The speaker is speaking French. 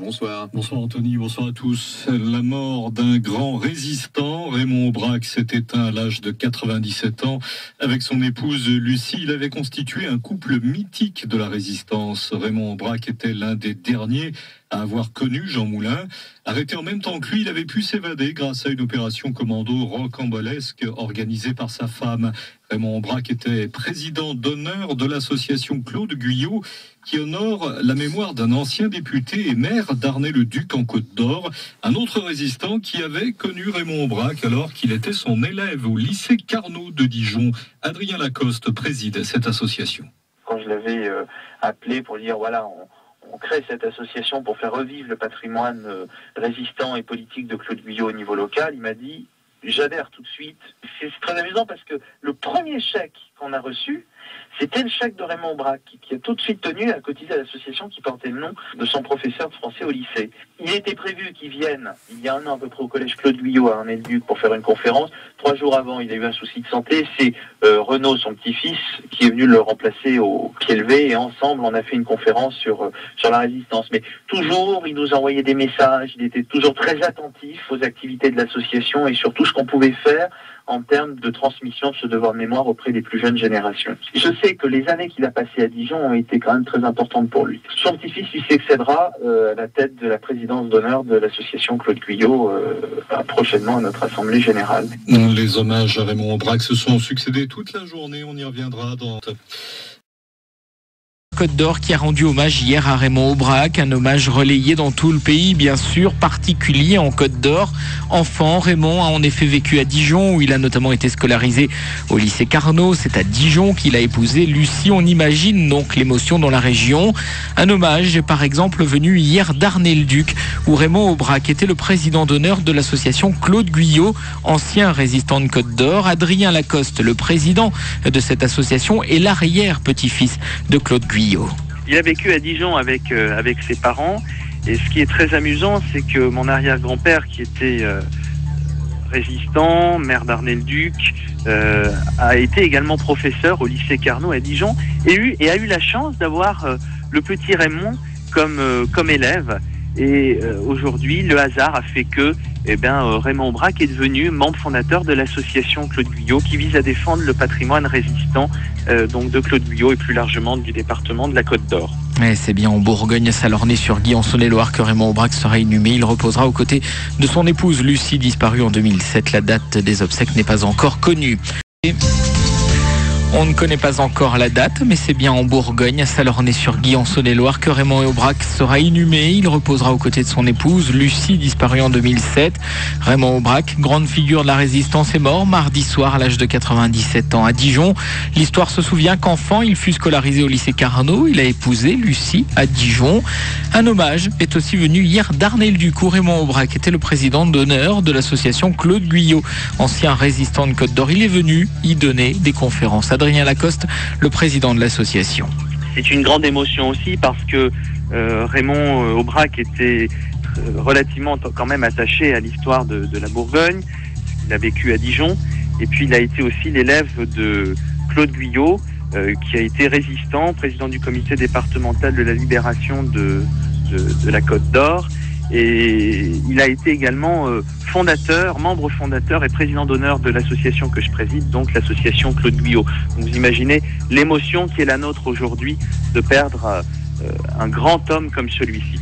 Bonsoir. Bonsoir Anthony, bonsoir à tous. La mort d'un grand résistant, Raymond Aubrac, s'est éteint à l'âge de 97 ans. Avec son épouse Lucie, il avait constitué un couple mythique de la résistance. Raymond Aubrac était l'un des derniers à avoir connu Jean Moulin. Arrêté en même temps que lui, il avait pu s'évader grâce à une opération commando rocambolesque organisée par sa femme. Raymond Aubrac était président d'honneur de l'association Claude Guyot, qui honore la mémoire d'un ancien député et maire d'Arnay-le-Duc en Côte-d'Or, un autre résistant qui avait connu Raymond Aubrac alors qu'il était son élève au lycée Carnot de Dijon. Adrien Lacoste préside cette association. Quand je l'avais appelé pour dire voilà, on crée cette association pour faire revivre le patrimoine résistant et politique de Claude Guyot au niveau local, il m'a dit j'adhère tout de suite. C'est très amusant parce que le premier chèque qu'on a reçu, c'était le chèque de Raymond Aubrac qui a tout de suite tenu à cotiser à l'association qui portait le nom de son professeur de français au lycée. Il était prévu qu'il vienne il y a un an à peu près au collège Claude Guyot à Arnay-le-Duc pour faire une conférence. 3 jours avant, il a eu un souci de santé. C'est Renaud, son petit-fils, qui est venu le remplacer au pied levé et ensemble, on a fait une conférence sur la résistance. Mais toujours, il nous envoyait des messages, il était toujours très attentif aux activités de l'association et sur tout ce qu'on pouvait faire en termes de transmission de ce devoir de mémoire auprès des plus jeunes générations. Je sais que les années qu'il a passées à Dijon ont été quand même très importantes pour lui. Son petit-fils lui succédera à la tête de la présidence d'honneur de l'association Claude Guyot prochainement à notre assemblée générale. Les hommages à Raymond Aubrac se sont succédés toute la journée, on y reviendra dans... Côte d'Or qui a rendu hommage hier à Raymond Aubrac, un hommage relayé dans tout le pays, bien sûr, particulier en Côte d'Or. Enfant, Raymond a en effet vécu à Dijon, où il a notamment été scolarisé au lycée Carnot. C'est à Dijon qu'il a épousé Lucie. On imagine donc l'émotion dans la région. Un hommage est par exemple venu hier d'Arnay-le-Duc, où Raymond Aubrac était le président d'honneur de l'association Claude Guyot, ancien résistant de Côte d'Or. Adrien Lacoste, le président de cette association, est l'arrière-petit-fils de Claude Guyot. Il a vécu à Dijon avec ses parents, et ce qui est très amusant, c'est que mon arrière-grand-père, qui était résistant, maire d'Arnay-le-Duc, a été également professeur au lycée Carnot à Dijon et a eu la chance d'avoir le petit Raymond comme élève. Et aujourd'hui, le hasard a fait que Raymond Aubrac est devenu membre fondateur de l'association Claude Guyot qui vise à défendre le patrimoine résistant donc de Claude Guyot et plus largement du département de la Côte d'Or. Et c'est bien en Bourgogne, Salornay-sur-Guy, en Saône-et-Loire, que Raymond Aubrac sera inhumé. Il reposera aux côtés de son épouse Lucie, disparue en 2007. La date des obsèques n'est pas encore connue. On ne connaît pas encore la date, mais c'est bien en Bourgogne, à Salornay-sur-Guy, en Saône-et-Loire, que Raymond Aubrac sera inhumé. Il reposera aux côtés de son épouse, Lucie, disparue en 2007. Raymond Aubrac, grande figure de la résistance, est mort mardi soir à l'âge de 97 ans à Dijon. L'histoire se souvient qu'enfant, il fut scolarisé au lycée Carnot. Il a épousé Lucie à Dijon. Un hommage est aussi venu hier d'Arnay-le-Duc, où Raymond Aubrac était le président d'honneur de l'association Claude Guyot, ancien résistant de Côte d'Or. Il est venu y donner des conférences. Adrien Lacoste, le président de l'association. C'est une grande émotion aussi parce que Raymond Aubrac était relativement quand même attaché à l'histoire de la Bourgogne. Il a vécu à Dijon et puis il a été aussi l'élève de Claude Guyot qui a été résistant, président du comité départemental de la libération de la Côte d'Or. Et il a été également membre fondateur et président d'honneur de l'association que je préside, donc l'association Claude Guyot. Donc vous imaginez l'émotion qui est la nôtre aujourd'hui de perdre un grand homme comme celui-ci.